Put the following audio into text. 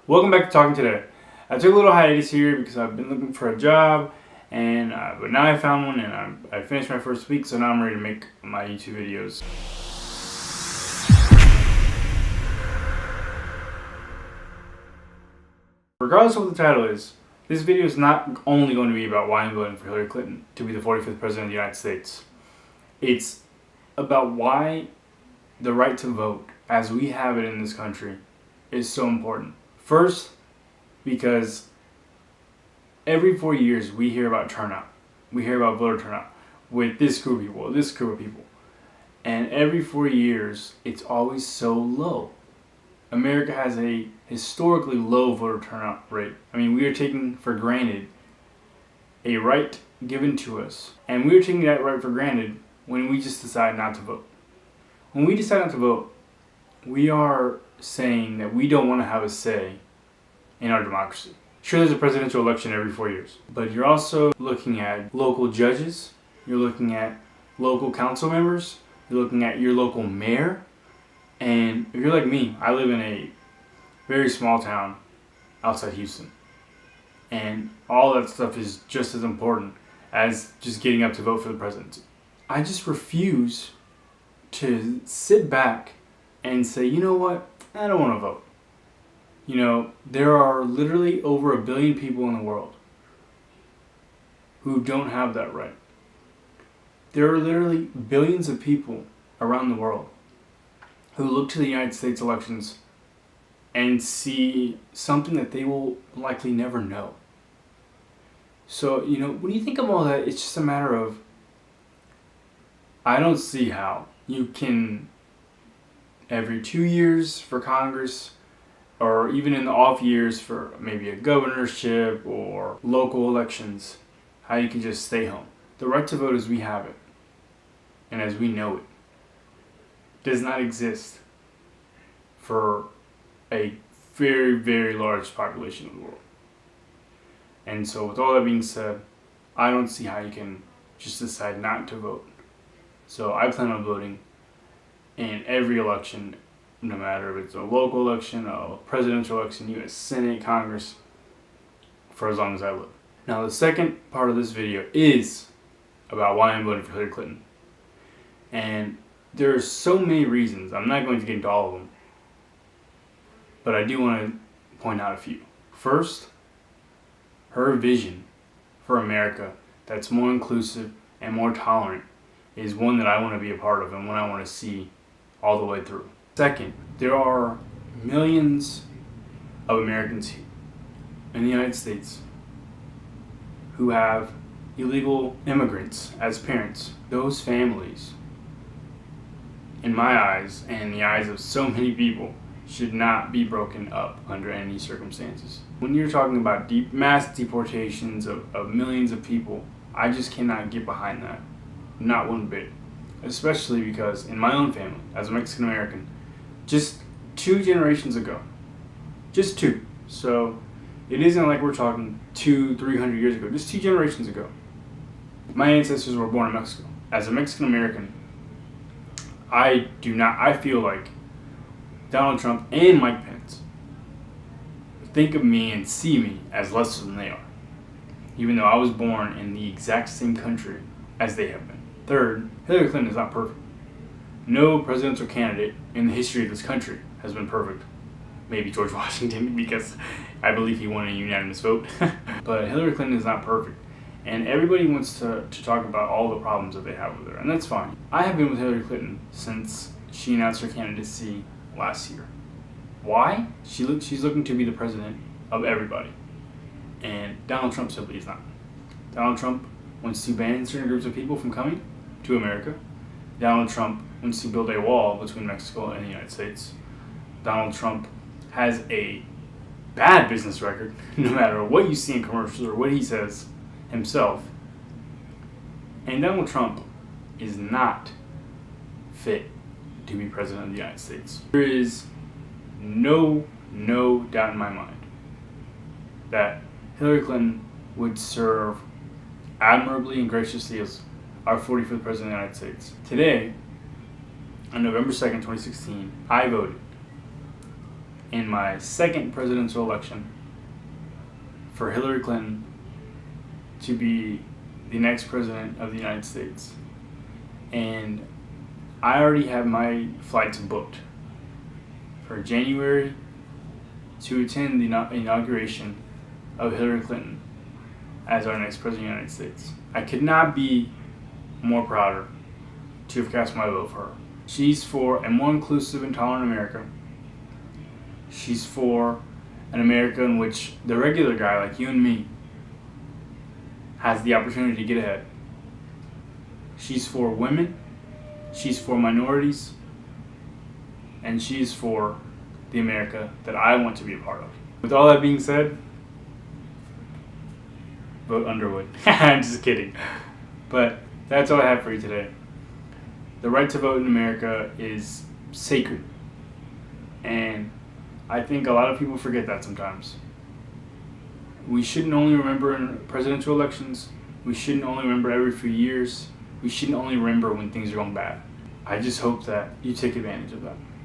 Welcome back to Talking Today. I took a little hiatus here because I've been looking for a job, and but now I found one, and I finished my first week, so now I'm ready to make my YouTube videos. Regardless of what the title is, this video is not only going to be about why I'm voting for Hillary Clinton to be the 45th President of the United States. It's about why the right to vote, as we have it in this country, is so important. First, because every 4 years we hear about turnout. We hear about voter turnout with this group of people, this group of people. And every 4 years, it's always so low. America has a historically low voter turnout rate. I mean, we are taking for granted a right given to us. And we are taking that right for granted when we just decide not to vote. When we decide not to vote, we are saying that we don't want to have a say in our democracy. Sure, there's a presidential election every 4 years, but you're also looking at local judges, you're looking at local council members, you're looking at your local mayor, and if you're like me, I live in a very small town outside Houston, and all that stuff is just as important as just getting up to vote for the presidency. I just refuse to sit back and say, you know what, I don't want to vote. You know, there are literally over 1 billion people in the world who don't have that right. There are literally billions of people around the world who look to the United States elections and see something that they will likely never know. So, you know, when you think of all that, it's just a matter of, I don't see how you can, every 2 years for Congress, or even in the off years for maybe a governorship or local elections, how you can just stay home. The right to vote as we have it, and as we know it, does not exist for a very, very large population of the world. And so with all that being said, I don't see how you can just decide not to vote. So I plan on voting in every election, no matter if it's a local election, a presidential election, U.S. Senate, Congress, for as long as I live. Now, the second part of this video is about why I'm voting for Hillary Clinton. And there are so many reasons. I'm not going to get into all of them, but I do want to point out a few. First, her vision for America that's more inclusive and more tolerant is one that I want to be a part of and one I want to see all the way through. Second, there are millions of Americans in the United States who have illegal immigrants as parents. Those families, in my eyes and in the eyes of so many people, should not be broken up under any circumstances. When you're talking about mass deportations of millions of people, I just cannot get behind that. Not one bit. Especially because in my own family, as a Mexican American, just 2 generations ago, just 2. So it isn't like we're talking 200-300 years ago, just 2 generations ago. My ancestors were born in Mexico. As a Mexican American, I feel like Donald Trump and Mike Pence think of me and see me as lesser than they are, even though I was born in the exact same country as they have been. Third, Hillary Clinton is not perfect. No presidential candidate in the history of this country has been perfect. Maybe George Washington, because I believe he won a unanimous vote. But Hillary Clinton is not perfect. And everybody wants to talk about all the problems that they have with her, and that's fine. I have been with Hillary Clinton since she announced her candidacy last year. Why? She's looking to be the president of everybody. And Donald Trump simply is not. Donald Trump wants to ban certain groups of people from coming to America. Donald Trump wants to build a wall between Mexico and the United States. Donald Trump has a bad business record, no matter what you see in commercials or what he says himself. And Donald Trump is not fit to be president of the United States. There is no doubt in my mind that Hillary Clinton would serve admirably and graciously as our 45th President of the United States. Today, on November 2nd, 2016, I voted in my second presidential election for Hillary Clinton to be the next president of the United States. And I already have my flights booked for January to attend the inauguration of Hillary Clinton as our next president of the United States. I could not be more prouder to have cast my vote for her. She's for a more inclusive and tolerant America. She's for an America in which the regular guy like you and me has the opportunity to get ahead. She's for women, she's for minorities, and she's for the America that I want to be a part of. With all that being said, vote Underwood. I'm just kidding. But that's all I have for you today. The right to vote in America is sacred. And I think a lot of people forget that sometimes. We shouldn't only remember in presidential elections. We shouldn't only remember every few years. We shouldn't only remember when things are going bad. I just hope that you take advantage of that.